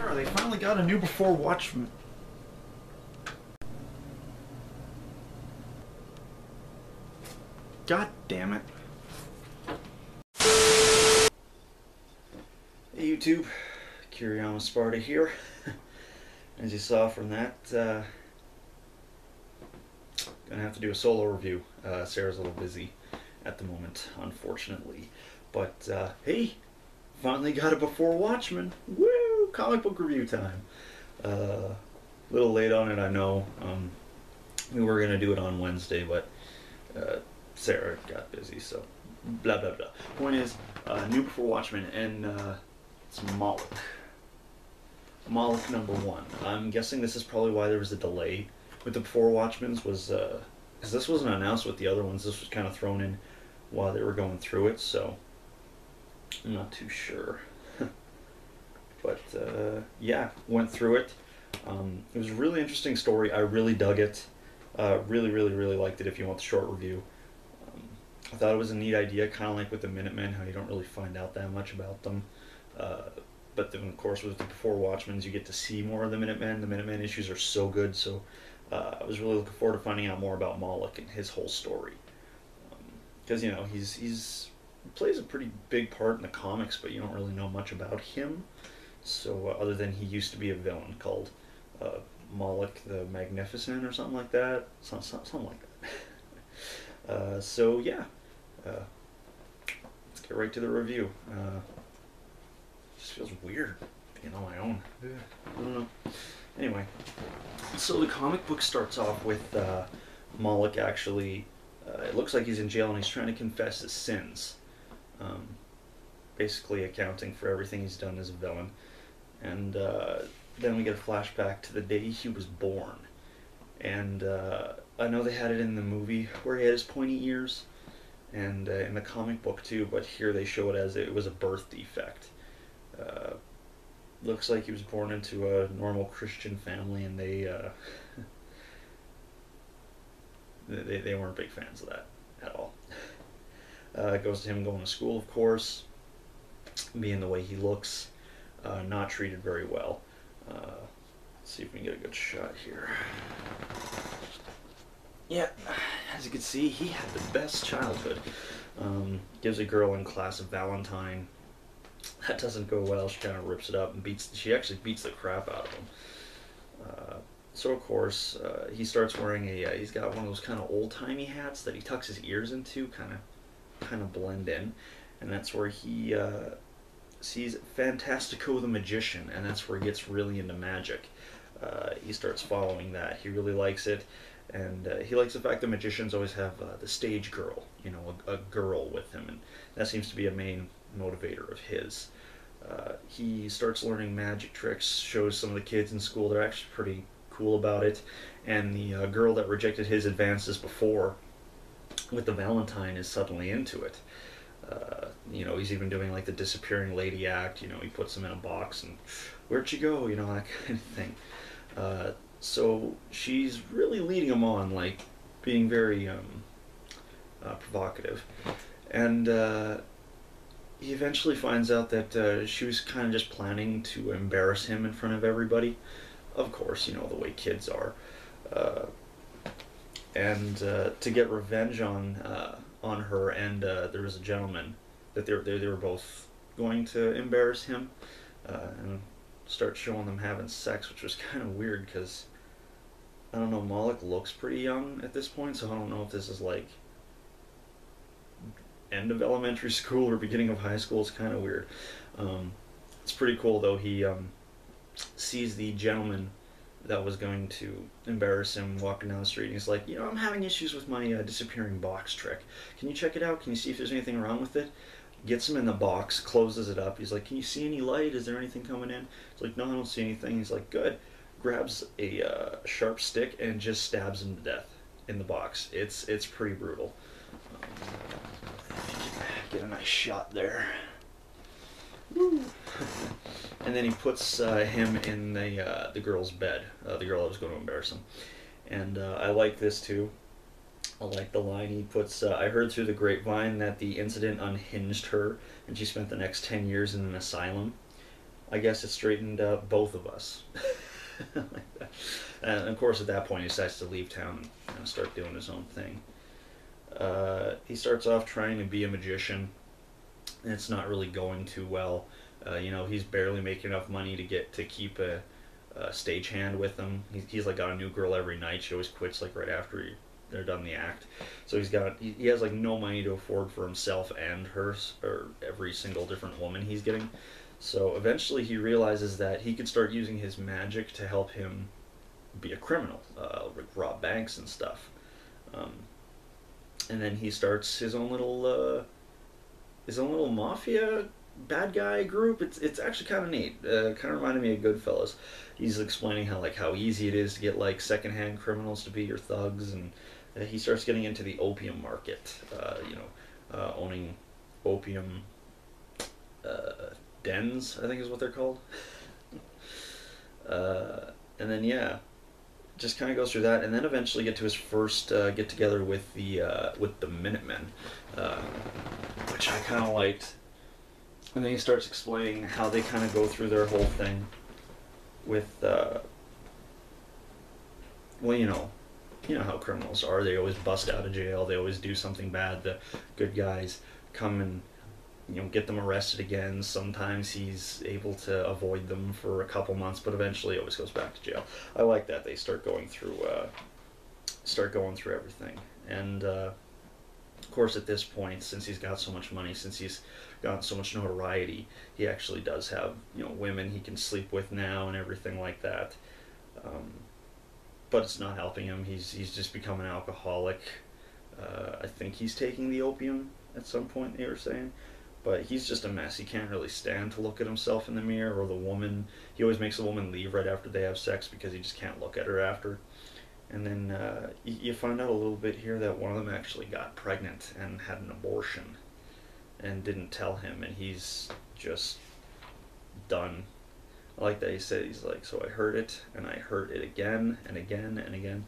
Sarah, they finally got a new Before Watchmen. God damn it. Hey YouTube, Kiriyama Sparta here. As you saw from that, gonna have to do a solo review. Sarah's a little busy at the moment, unfortunately. But hey, finally got a Before Watchmen. Woo! Comic book review time. A little late on it, I know. We were gonna do it on Wednesday, but Sarah got busy, so blah blah blah. Point is, new Before Watchmen, and it's Moloch. Moloch #1. I'm guessing this is probably why there was a delay with the Before Watchmen's, was because this wasn't announced with the other ones. This was kind of thrown in while they were going through it, so I'm not too sure. But yeah, went through it. It was a really interesting story. I really dug it. Really liked it. If you want the short review, I thought it was a neat idea, kind of like with the Minutemen, how you don't really find out that much about them. But then, of course, with the Before Watchmen's, you get to see more of the Minutemen. The Minutemen issues are so good, so I was really looking forward to finding out more about Moloch and his whole story. Because, you know, he plays a pretty big part in the comics, but you don't really know much about him. So, other than he used to be a villain called Moloch the Magnificent or something like that. Something like that. So, yeah. Let's get right to the review. Just feels weird being on my own. I don't know. Anyway, so the comic book starts off with Moloch actually, it looks like he's in jail and he's trying to confess his sins. Basically accounting for everything he's done as a villain. And then we get a flashback to the day he was born. And I know they had it in the movie where he had his pointy ears, and in the comic book too, but here they show it as it was a birth defect. Looks like he was born into a normal Christian family, and they weren't big fans of that at all. It goes to him going to school, of course, being the way he looks, not treated very well. Let's see if we can get a good shot here. Yeah, as you can see, he had the best childhood. Gives a girl in class a Valentine. That doesn't go well. She kind of rips it up and she actually beats the crap out of him. So of course, he starts wearing he's got one of those kind of old-timey hats that he tucks his ears into, kind of blend in, and that's where he sees Fantastico the Magician, and that's where he gets really into magic. He starts following that. He really likes it, and he likes the fact that magicians always have the stage girl, you know, a girl with him, and that seems to be a main motivator of his. He starts learning magic tricks, shows some of the kids in school. They're actually pretty cool about it, and the girl that rejected his advances before with the Valentine is suddenly into it. You know, he's even doing like the disappearing lady act. You know, he puts them in a box and, where'd she go, you know, that kind of thing. So she's really leading him on, like being very provocative, and he eventually finds out that she was kind of just planning to embarrass him in front of everybody. Of course, you know, the way kids are. And to get revenge on her, and there was a gentleman that they were both going to embarrass him and start showing them having sex, which was kind of weird because, I don't know, Moloch looks pretty young at this point, so I don't know if this is like end of elementary school or beginning of high school. It's kind of weird. It's pretty cool though. He sees the gentleman that was going to embarrass him walking down the street, and he's like, you know, I'm having issues with my disappearing box trick. Can you check it out? Can you see if there's anything wrong with it? Gets him in the box, closes it up. He's like, can you see any light? Is there anything coming in? He's like, no, I don't see anything. He's like, good. Grabs a sharp stick and just stabs him to death in the box. It's pretty brutal. Get a nice shot there. Woo. And then he puts him in the girl's bed, the girl that was going to embarrass him. And I like this too. I like the line he puts, I heard through the grapevine that the incident unhinged her and she spent the next 10 years in an asylum. I guess it straightened both of us. Like that. And of course, at that point, he decides to leave town and start doing his own thing. He starts off trying to be a magician, and it's not really going too well. He's barely making enough money to keep a stagehand with him. He's like got a new girl every night. She always quits like right after they're done the act. So he has like no money to afford for himself and her, or every single different woman he's getting. So eventually he realizes that he could start using his magic to help him be a criminal, like rob banks and stuff. And then he starts his own little mafia bad guy group. It's actually kind of neat. Kind of reminded me of Goodfellas. He's explaining how easy it is to get like secondhand criminals to be your thugs, and he starts getting into the opium market. Owning opium dens, I think is what they're called. And then just kind of goes through that, and then eventually get to his first get together with the Minutemen, which I kind of liked. And then he starts explaining how they kind of go through their whole thing with, you know how criminals are. They always bust out of jail. They always do something bad. The good guys come and get them arrested again. Sometimes he's able to avoid them for a couple months, but eventually always goes back to jail. I like that they start going through everything. And of course, at this point, since he's got so much money, since he's gotten so much notoriety, he actually does have women he can sleep with now and everything like that. But it's not helping him. He's just become an alcoholic. I think he's taking the opium at some point, they were saying. But he's just a mess. He can't really stand to look at himself in the mirror, or the woman. He always makes the woman leave right after they have sex because he just can't look at her after. And then you find out a little bit here that one of them actually got pregnant and had an abortion and didn't tell him, and he's just done. I like that he said, he's like, so I heard it, and I heard it again and again and again.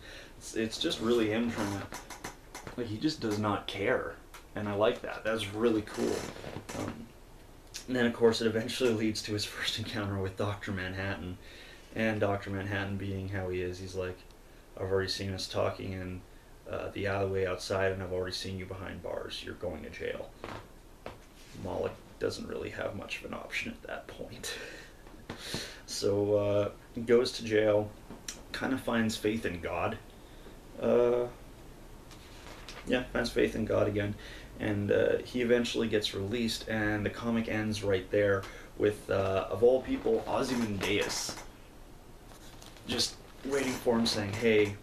It's just really him trying to, like, he just does not care. And I like that. That's really cool. And then, of course, it eventually leads to his first encounter with Dr. Manhattan. And Dr. Manhattan, being how he is, he's like, I've already seen us talking in the alleyway outside, and I've already seen you behind bars. You're going to jail. Moloch doesn't really have much of an option at that point. So he goes to jail, kind of finds faith in God. Finds faith in God again. And he eventually gets released, and the comic ends right there with, of all people, Ozymandias just waiting for him, saying, hey,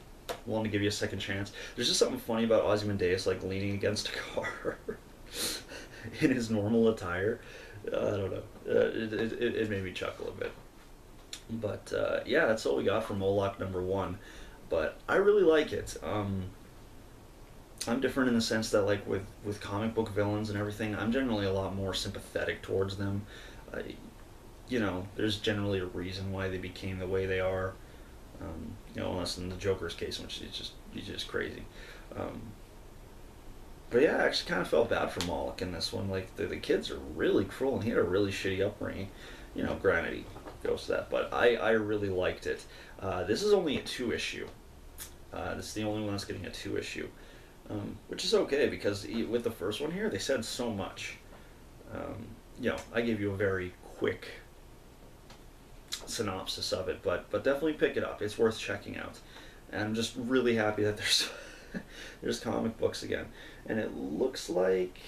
willing to give you a second chance. There's just something funny about Ozymandias, like, leaning against a car in his normal attire. I don't know. It made me chuckle a bit. But, that's all we got for Moloch #1. But I really like it. I'm different in the sense that, like, with comic book villains and everything, I'm generally a lot more sympathetic towards them. There's generally a reason why they became the way they are. Unless in the Joker's case, which he's just crazy. But yeah, I actually kind of felt bad for Moloch in this one. Like, the kids are really cruel, and he had a really shitty upbringing. Granted, he goes to that, but I really liked it. This is only a 2-issue. This is the only one that's getting a 2-issue. Which is okay, because with the first one here, they said so much. I gave you a very quick synopsis of it, but definitely pick it up. It's worth checking out. And I'm just really happy that there's comic books again. And it looks like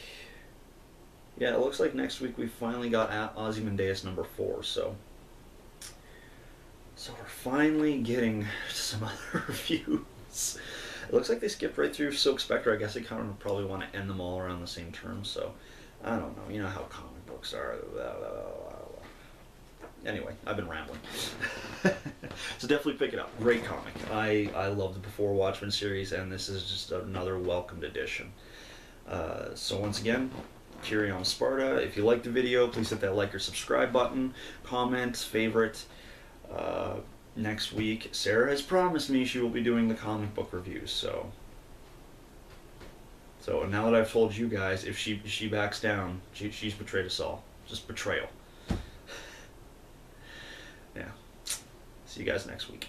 next week we finally got Ozymandias #4, so we're finally getting some other reviews. It looks like they skipped right through Silk Spectre. I guess they kind of probably want to end them all around the same term, so I don't know. You know how comic books are. Anyway, I've been rambling. So definitely pick it up. Great comic. I love the Before Watchmen series, and this is just another welcomed addition. So once again, Kyrion Sparta. If you liked the video, please hit that like or subscribe button. Comment, favorite. Next week, Sarah has promised me she will be doing the comic book reviews, so now that I've told you guys, if she backs down, she's betrayed us all. Just betrayal. Yeah. See you guys next week.